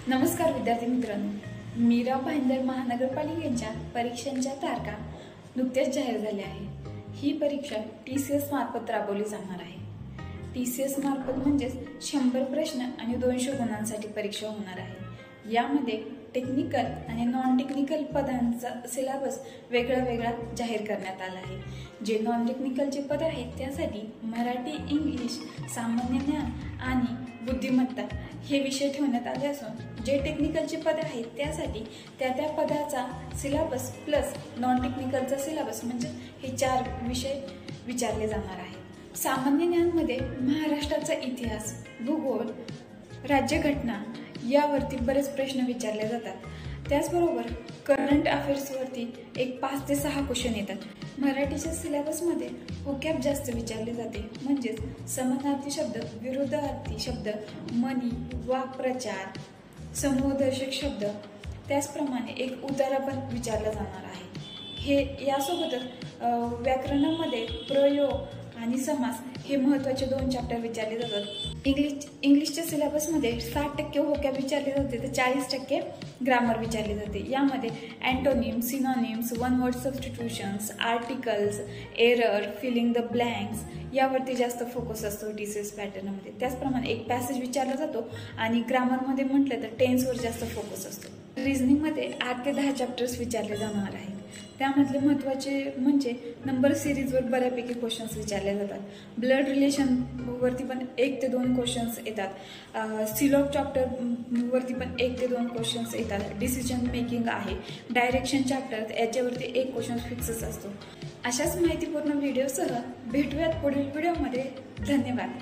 नमस्कार विद्यार्थी मित्रांनो, मीरा भाईंदर महानगरपालिकेच्या परीक्षांच्या तारखा नुकत्याच जाहीर झाल्या आहे। ही परीक्षा TCS मार्फत राबवली जाणार आहे। TCS मार्फत म्हणजेच 100 प्रश्न आणि 200 गुणांसाठी परीक्षा होणार आहे। यामध्ये टेक्निकल आणि नॉन टेक्निकल पदांचा सिलेबस वेगळा जाहीर करण्यात आला आहे। जे नॉन टेक्निकलचे पद आहेत त्यासाठी मराठी, इंग्लिश, सामान्य ज्ञान आणि बुद्धिमत्ता हे विषय ठेवण्यात आले असून जे टेक्निकलचे पद आहेत त्यासाठी त्या पदाचा सिलेबस प्लस नॉन टेक्निकलचा सिलेबस म्हणजे हे 4 विषय विचारले जाणार आहेत। सामान्य ज्ञानमध्ये महाराष्ट्राचा इतिहास, भूगोल, राज्यघटना यावरती बरेच प्रश्न विचारले जातात। त्याचबरोबर करंट अफेअर्सवरती एक 5 ते 6 क्वेश्चन येतात। मराठीच्या सिलेबसमध्ये व्होकॅब जास्त विचारले जाते, म्हणजेच समानार्थी शब्द, विरुद्धार्थी शब्द, म्हणी, वाक्प्रचार, समूहदर्शक शब्द, त्याचप्रमाणे एक उतारा पण विचारला जाणार आहे। हे यासोबतच व्याकरणामध्ये प्रयोग आणि समास हे महत्त्वाचे 2 चॅप्टर विचारले जातात। इंग्लिशच्या सिलेबसमध्ये 60% व्होकॅब विचारले जाते तर 40% ग्रामर विचारले जाते। यामध्ये antonym, synonyms, one word substitutions, articles, error, filling the blanks यावरती जास्त फोकस असतो TCS पॅटर्नमध्ये। त्याचप्रमाणे एक पॅसेज विचारला जातो आणि ग्रामरमध्ये म्हटलं तर टेन्सवर जास्त फोकस असतो। रिझनिंगमध्ये 8 ते 10 चॅप्टर्स विचारले जाणार आहेत। त्यामधले महत्त्वाचे म्हणजे नंबर सिरीजवर बऱ्यापैकी क्वेश्चन्स विचारले जातात। ब्लड रिलेशन वरती पण 1 ते 2 क्वेश्चन्स येतात। सिलॉग चॅप्टर वरती पण 1 ते 2 क्वेश्चन्स येतात। डिसिजन मेकिंग आहे, डायरेक्शन चॅप्टर याच्यावरती 1 क्वेश्चन फिक्सच असतो। अशाच माहितीपूर्ण व्हिडिओसह भेटूयात पुढील व्हिडिओमध्ये। धन्यवाद।